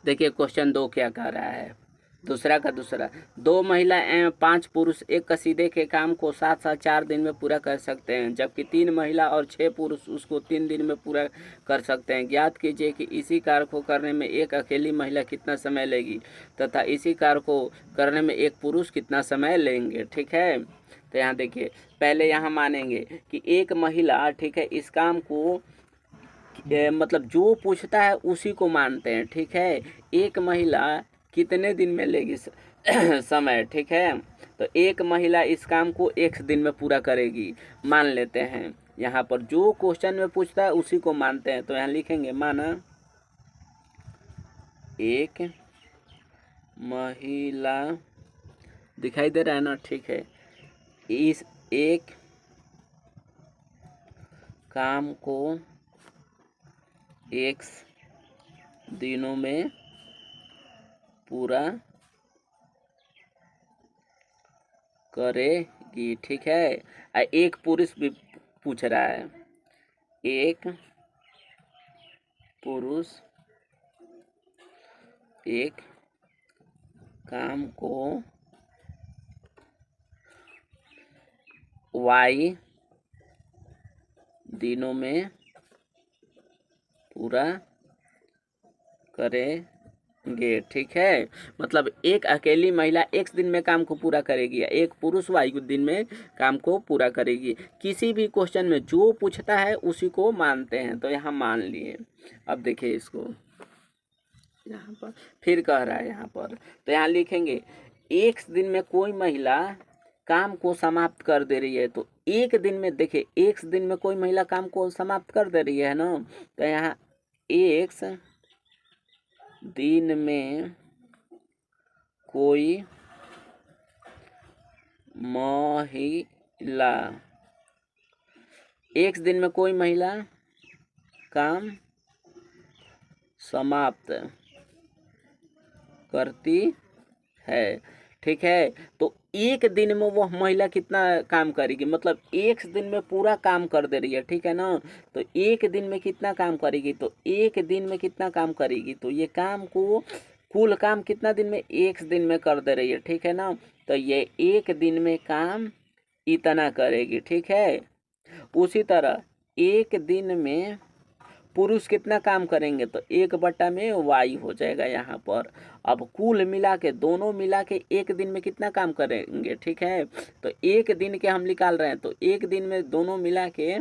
देखिए क्वेश्चन 2 क्या कह रहा है, दूसरा का दूसरा। 2 महिला एवं 5 पुरुष एक कसीदे के काम को साथ साथ 4 दिन में पूरा कर सकते हैं, जबकि 3 महिला और 6 पुरुष उसको 3 दिन में पूरा कर सकते हैं। ज्ञात कीजिए कि इसी कार्य को करने में एक अकेली महिला कितना समय लेगी तथा इसी कार्य को करने में एक पुरुष कितना समय लेंगे। ठीक है, तो यहाँ देखिए, पहले यहाँ मानेंगे कि एक महिला, ठीक है, इस काम को मतलब जो पूछता है उसी को मानते हैं। ठीक है, एक महिला कितने दिन में लेगी समय। ठीक है, तो एक महिला इस काम को 1 दिन में पूरा करेगी, मान लेते हैं। यहाँ पर जो क्वेश्चन में पूछता है उसी को मानते हैं, तो यहाँ लिखेंगे माना एक महिला, दिखाई दे रहा है ना, ठीक है, इस एक काम को 1 दिनों में पूरा करेगी। ठीक है, एक पुरुष भी पूछ रहा है, एक पुरुष एक काम को Y दिनों में पूरा करेंगे। ठीक है, मतलब एक अकेली महिला 1 दिन में काम को पूरा करेगी, एक पुरुष Y दिन में काम को पूरा करेगी। किसी भी क्वेश्चन में जो पूछता है उसी को मानते हैं, तो यहाँ मान लिए। अब देखिए इसको, यहाँ पर फिर कह रहा है यहाँ पर, तो यहाँ लिखेंगे 1 दिन में कोई महिला काम को समाप्त कर दे रही है। तो 1 दिन में, देखिए 1 दिन में कोई महिला काम को समाप्त कर दे रही है ना, तो यहाँ 1 दिन में कोई महिला, 1 दिन में कोई महिला काम समाप्त करती है। ठीक है, तो 1 दिन में वह महिला कितना काम करेगी, मतलब 1 दिन में पूरा काम कर दे रही है। ठीक है ना, तो 1 दिन में कितना काम करेगी, तो 1 दिन में कितना काम करेगी, तो ये काम को कुल काम कितना दिन में, 1 दिन में कर दे रही है। ठीक है ना, तो ये 1 दिन में काम इतना करेगी। ठीक है, उसी तरह 1 दिन में पुरुष कितना काम करेंगे, तो 1/Y हो जाएगा यहाँ पर। अब कुल मिला के, दोनों मिला के 1 दिन में कितना काम करेंगे। ठीक है, तो 1 दिन के हम निकाल रहे हैं, तो 1 दिन में दोनों मिला के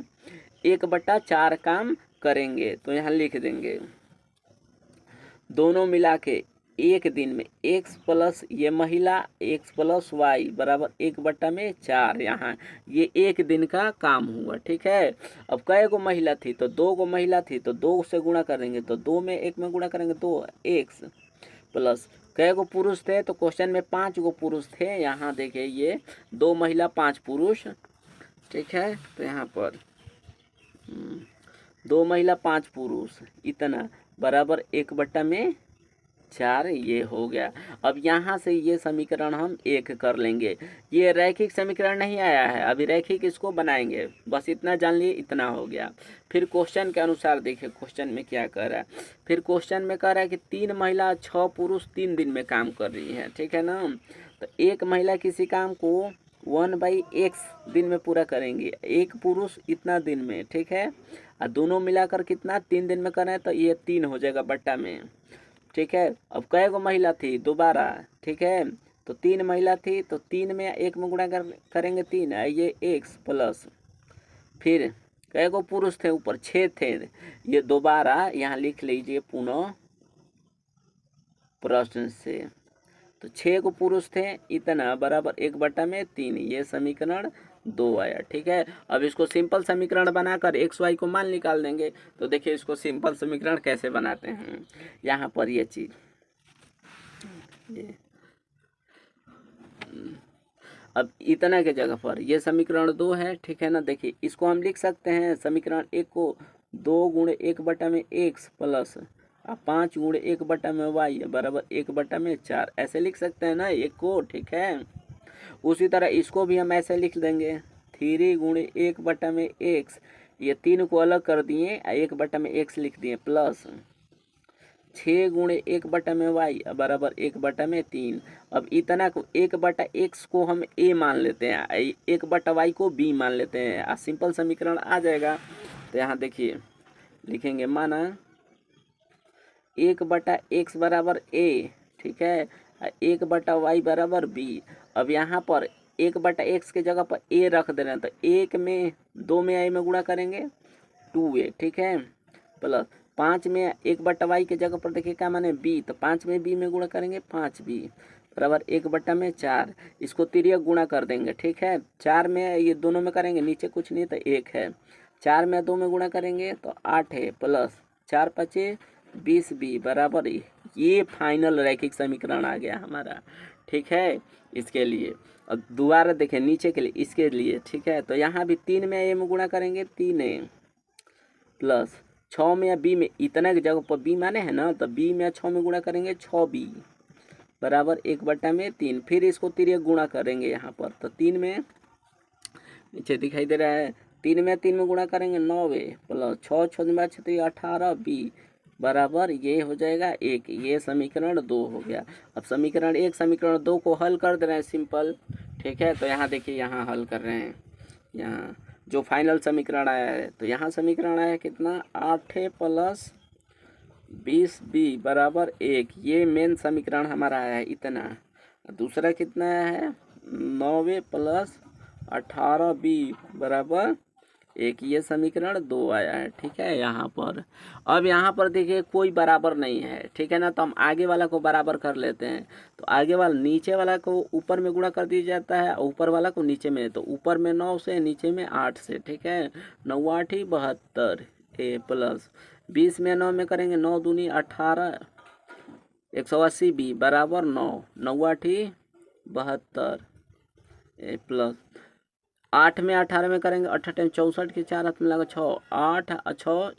1/4 काम करेंगे, तो यहाँ लिख देंगे दोनों मिला के 1 दिन में x प्लस ये महिला x प्लस y बराबर 1/4। यहाँ ये 1 दिन का काम हुआ। ठीक है, अब कै गो महिला थी, तो 2 गो महिला थी, तो 2 से गुणा करेंगे, तो 2 में 1 में गुणा करेंगे, तो x प्लस कै गो पुरुष थे, तो क्वेश्चन में 5 गो पुरुष थे। यहाँ देखिए ये 2 महिला 5 पुरुष। ठीक है, तो यहाँ पर 2 महिला 5 पुरुष इतना बराबर 1/4 ये हो गया। अब यहाँ से ये समीकरण हम 1 कर लेंगे। ये रैखिक समीकरण नहीं आया है, अभी रैखिक इसको बनाएंगे, बस इतना जान लिए, इतना हो गया। फिर क्वेश्चन के अनुसार देखिए क्वेश्चन में क्या कह रहा है। फिर क्वेश्चन में कह रहा है कि 3 महिला 6 पुरुष 3 दिन में काम कर रही है। ठीक है ना, तो एक महिला किसी काम को 1/x दिन में पूरा करेंगे, एक पुरुष इतना दिन में। ठीक है, और दोनों मिलाकर कितना 3 दिन में करें, तो ये 3 हो जाएगा बट्टा में। ठीक है, अब कै गो महिला थी, दोबारा। ठीक है, तो 3 महिला थी, तो 3 में 1 में गुणा करेंगे 3, ये x प्लस फिर कै गो पुरुष थे, ऊपर 6 थे, ये दोबारा यहाँ लिख लीजिए पुनः प्रश्न से। तो 6 गो पुरुष थे इतना बराबर 1/3, ये समीकरण 2 आया। ठीक है, अब इसको सिंपल समीकरण बनाकर XY को मान निकाल देंगे। तो देखिए इसको सिंपल समीकरण कैसे बनाते हैं। यहाँ पर ये चीज, ये अब इतना के जगह पर ये समीकरण 2 है। ठीक है ना, देखिए इसको हम लिख सकते हैं समीकरण 1 को 2 × 1/x प्लस 5 × 1/y बराबर 1/4 ऐसे लिख सकते हैं ना 1 को। ठीक है, उसी तरह इसको भी हम ऐसे लिख देंगे 3 × 1/x, ये 3 को अलग कर दिए, 1/x लिख दिए, प्लस 6 गुणे 1/y बराबर 1/3। अब इतना को 1/x को हम a मान लेते हैं, 1/y को b मान लेते हैं, सिंपल समीकरण आ जाएगा। तो यहाँ देखिए लिखेंगे माना 1/x बराबर a, ठीक है, 1/y बराबर b। अब यहाँ पर 1/x के जगह पर a रख दे रहे हैं, तो 1 में 2 में a में गुणा करेंगे 2a, ठीक है, प्लस 5 में 1/y के जगह पर देखिए क्या माने b, तो 5 में b में गुणा करेंगे 5b बराबर 1/4। इसको तिर्यक गुणा कर देंगे, ठीक है, 4 में ये दोनों में करेंगे, नीचे कुछ नहीं तो 1 है, 4 में 2 में गुणा करेंगे तो 8 है, प्लस 4 5 20b बराबर ये फाइनल रैखिक समीकरण आ गया हमारा, ठीक है। इसके लिए अब दोबारा देखें नीचे के लिए, इसके लिए, ठीक है, तो यहाँ भी 3 में a में गुणा करेंगे 3a प्लस 6 में या b में, इतना की जगह पर b माने है ना, तो b में 6 में गुणा करेंगे 6b बराबर 1/3। फिर इसको तिर्यक गुणा करेंगे यहाँ पर, तो 3 में नीचे दिखाई दे रहा है, 3 में गुणा करेंगे 9a प्लस 6 6 18b बराबर ये हो जाएगा 1। ये समीकरण 2 हो गया। अब समीकरण 1 समीकरण 2 को हल कर दे रहे हैं सिंपल, ठीक है। तो यहाँ देखिए यहाँ हल कर रहे हैं, यहाँ जो फाइनल समीकरण आया है, तो यहाँ समीकरण आया है कितना 8 प्लस 20b बराबर 1, ये मेन समीकरण हमारा आया है इतना। दूसरा कितना आया है 9 प्लस 18b बराबर 1, ये समीकरण 2 आया है, ठीक है। यहाँ पर अब यहाँ पर देखिए कोई बराबर नहीं है, ठीक है ना, तो हम आगे वाला को बराबर कर लेते हैं। तो आगे वाला नीचे वाला को ऊपर में गुणा कर दिया जाता है, ऊपर वाला को नीचे में, तो ऊपर में 9 से नीचे में 8 से, ठीक है, 9 8 72 a प्लस 20 में 9 में करेंगे 9 दूनी 18 180b बराबर 9 9 8 72 a प्लस 8 में 18 में करेंगे 8 टाइम 64 के 4 हाथ में लगा 6 8 6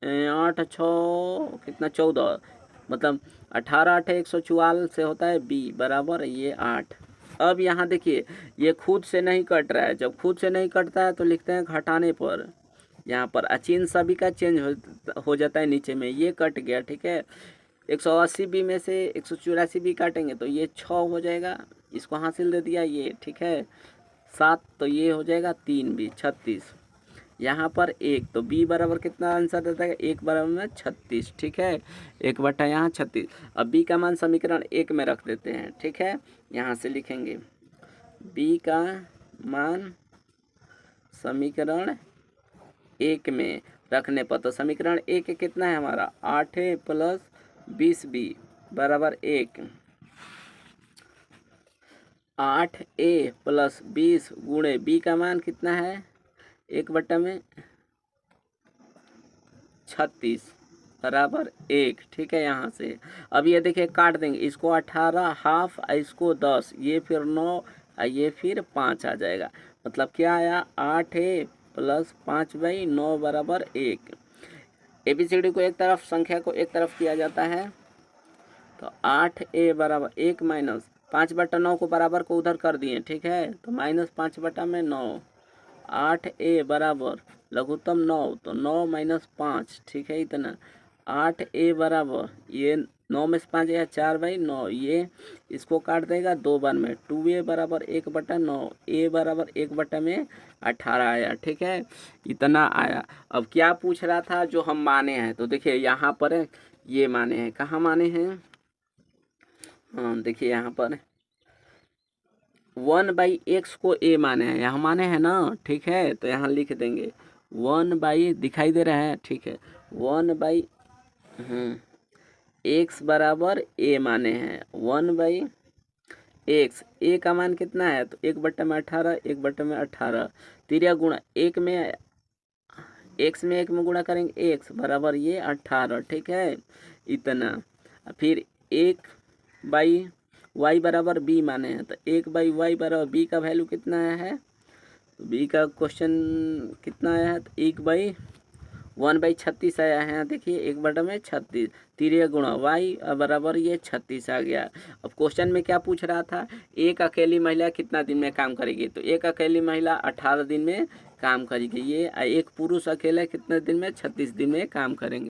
8 6 कितना 14, मतलब 18 8 144 से होता है b बराबर ये 8। अब यहाँ देखिए ये खुद से नहीं कट रहा है, जब खुद से नहीं कटता है तो लिखते हैं घटाने पर, यहाँ पर अचिन्ह सभी का चेंज हो जाता है नीचे में, ये कट गया, ठीक है। 180b में से 184b काटेंगे तो ये 6 हो जाएगा, इसको हासिल दे दिया ये, ठीक है, 7 तो ये हो जाएगा 3b 36, यहाँ पर 1 तो b बराबर कितना आंसर देता है 1 बराबर में 36, ठीक है, 1 बटा यहाँ 36। अब b का मान समीकरण 1 में रख देते हैं, ठीक है, यहाँ से लिखेंगे b का मान समीकरण 1 में रखने पर, तो समीकरण 1 कितना है हमारा 8 प्लस 20b बराबर 1, 8a प्लस 20 गुणे b का मान कितना है 1/36 बराबर 1, ठीक है। यहाँ से अब ये देखिए काट देंगे, इसको 18 हाफ, इसको 10, ये फिर 9, ये फिर 5 आ जाएगा, मतलब क्या आया 8a प्लस 5/9 बराबर 1। ABCD को एक तरफ, संख्या को एक तरफ किया जाता है, तो 8a बराबर 1 माइनस 5/9 को बराबर को उधर कर दिए, ठीक है, तो माइनस 5/9, 8a बराबर लघुत्तम 9, तो 9 माइनस 5, ठीक है, इतना 8a बराबर ये 9 में से 5 या 4/9, ये इसको काट देगा 2 बार में, 2a बराबर 1/9, a बराबर 1/18 आया, ठीक है, इतना आया। अब क्या पूछ रहा था जो हम माने हैं, तो देखिए यहाँ पर ये माने हैं, कहाँ माने हैं, हाँ देखिए यहाँ पर 1/x को a माने हैं, यहाँ माने हैं ना, ठीक है, तो यहाँ लिख देंगे 1/ दिखाई दे रहा है, ठीक है, 1/x बराबर a माने हैं, 1/x, a का मान कितना है तो 1/18, 1/18 तिर्यक गुणा 1 में x में 1 में गुणा करेंगे x बराबर ये 18, ठीक है, इतना। फिर 1/y बराबर b माने हैं, तो 1/y बराबर b का वैल्यू कितना आया है, तो b का क्वेश्चन कितना आया है, तो 1/36 आया है, देखिए 1/36 तिर्यक गुणा y बराबर ये 36 आ गया। अब क्वेश्चन में क्या पूछ रहा था, एक अकेली महिला कितना दिन में काम करेगी, तो एक अकेली महिला 18 दिन में काम करेगी, ये एक पुरुष अकेला कितने दिन में 36 दिन में काम करेंगे।